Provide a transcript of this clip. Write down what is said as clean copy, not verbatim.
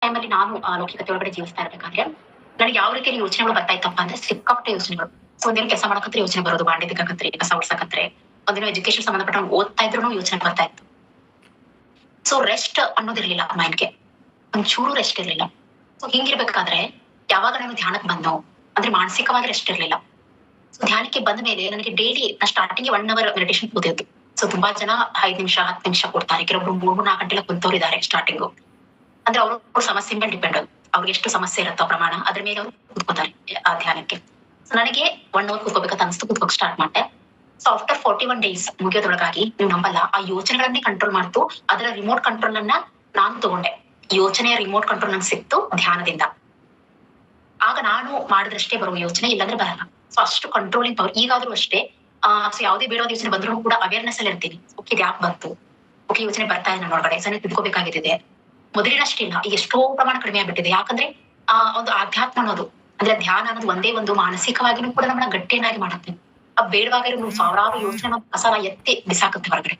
ಟೈಮಲ್ಲಿ ನಾನು ಲೌಕಿಕತೆ ಒಳಗಡೆ ಜೀವಿಸ್ತಾ ಇರ್ಬೇಕಾದ್ರೆ ನನಗೆ ಯಾವ ರೀತಿ ಯೋಚನೆಗಳು ಬರ್ತಾ ಇತ್ತಪ್ಪ ಅಂದ್ರೆ ಸಿಕ್ಕಾಪಟ್ಟೆ ಯೋಚನೆಗಳು. ಸೊ ಒಂದೇನು ಕೆಲಸ ಮಾಡಕತ್ರೆ ಯೋಚನೆ ಬರೋದು, ಬಾಂಡೆ ತಿಕ್ಕಕತ್ರೆ, ಕಸ ಹೊಡ್ಸಕತ್ರೆ, ಒಂದೇನೋ ಎಜುಕೇಶನ್ ಸಂಬಂಧಪಟ್ಟ ಓದ್ತಾ ಇದ್ರು ಯೋಚನೆ ಬರ್ತಾ ಇತ್ತು. ಸೊ ರೆಸ್ಟ್ ಅನ್ನೋದಿರ್ಲಿಲ್ಲ ಮೈಂಡ್ಗೆ, ಒಂಚೂರು ರೆಸ್ಟ್ ಇರ್ಲಿಲ್ಲ. ಸೊ ಹಿಂಗಿರ್ಬೇಕಾದ್ರೆ ಯಾವಾಗ ನಾನು ಧ್ಯಾನಕ್ಕೆ ಬಂದೋ ಅಂದ್ರೆ ಮಾನಸಿಕವಾಗಿ ರೆಸ್ಟ್ ಇರ್ಲಿಲ್ಲ. ಸೊ ಧ್ಯಾನಕ್ಕೆ ಬಂದ ಮೇಲೆ ನನಗೆ ಡೈಲಿ ಸ್ಟಾರ್ಟಿಂಗ್ 1 hour ಮೆಡಿಟೇಷನ್ ಕೂತಿತ್ತು. ಸೊ ತುಂಬಾ ಜನ 5 ನಿಮಿಷ 10 ನಿಮಿಷ ಕೊಡ್ತಾರೆ, ಕೆಲವೊಬ್ರು 3-4 ಗಂಟೆ ಕುಂತವ್ರು ಇದ್ದಾರೆ ಸ್ಟಾರ್ಟಿಂಗು. ಅಂದ್ರೆ ಅವ್ರ ಸಮಸ್ಯೆ ಮೇಲೆ ಡಿಪೆಂಡ್, ಅವ್ರಿಗೆ ಎಷ್ಟು ಸಮಸ್ಯೆ ಇರುತ್ತೋ ಪ್ರಮಾಣ ಅದ್ರ ಮೇಲೆ ಅವ್ರು ಕೂತ್ಕೋತಾರೆ ಆ ಧ್ಯಾನಕ್ಕೆ. ಸೊ ನನಗೆ 1 hour ಕೂತ್ಕೋಬೇಕಂತ ಅನಿಸ್ತು, ಕೂತ್ಕೋಕ್ ಸ್ಟಾರ್ಟ್ ಮಾಡಿದೆ. ಸೊ ಆಫ್ಟರ್ 41 days ಮುಗಿಯೋದ್ರೊಳಗಾಗಿ ನೀವು ನಂಬಲ್ಲ, ಆ ಯೋಚನೆಗಳನ್ನೇ ಕಂಟ್ರೋಲ್ ಮಾಡ್ತು. ಅದರ ರಿಮೋಟ್ ಕಂಟ್ರೋಲ್ ಅನ್ನ ನಾನು ತಗೊಂಡೆ. ಯೋಚನೆಯ ರಿಮೋಟ್ ಕಂಟ್ರೋಲ್ ನಂಗೆ ಸಿಕ್ತು ಧ್ಯಾನದಿಂದ. ಆಗ ನಾನು ಮಾಡಿದ್ರಷ್ಟೇ ಬರುವ ಯೋಚನೆ, ಇಲ್ಲಾಂದ್ರೆ ಬರಲ್ಲ. ಸೊ ಅಷ್ಟು ಕಂಟ್ರೋಲಿಂಗ್ ಪವರ್. ಈಗಾದ್ರೂ ಅಷ್ಟೇ ಸೊ ಯಾವುದೇ ಬೇಡವಾದ ಯೋಚನೆ ಬಂದ್ರು ಕೂಡ ಅವೇರ್ನೆಸ್ ಅಲ್ಲಿ ಇರ್ತೀನಿ. ಓಕೆ ಇದು ಯಾಕೆ ಬಂತು, ಓಕೆ ಯೋಚನೆ ಬರ್ತಾ ಇದೆ ನನ್ನ ಒಳಗಡೆ, ಸರಿ ತಿಳ್ಕೋಬೇಕಾಗಿದೆ. ಮೊದಲಿನಷ್ಟಿಲ್ಲ, ಈಗ ಎಷ್ಟೋ ಪ್ರಮಾಣ ಕಡಿಮೆ ಆಗ್ಬಿಟ್ಟಿದೆ. ಯಾಕಂದ್ರೆ ಒಂದು ಆಧ್ಯಾತ್ಮ ಅನ್ನೋದು ಅಂದ್ರೆ ಧ್ಯಾನ ಅನ್ನೋದು ಒಂದೇ ಒಂದು ಮಾನಸಿಕವಾಗಿನೂ ಕೂಡ ನಮ್ಮನ್ನ ಗಟ್ಟಿಯನ್ನಾಗಿ ಮಾಡುತ್ತೆ. ಆ ಬೇಡವಾಗಿರೋ 1000 ಯೋಚನೆ ಕಸನ ಎತ್ತಿ ಬಿಸಾಕತ್ತೆ ಹೊರಗಡೆ.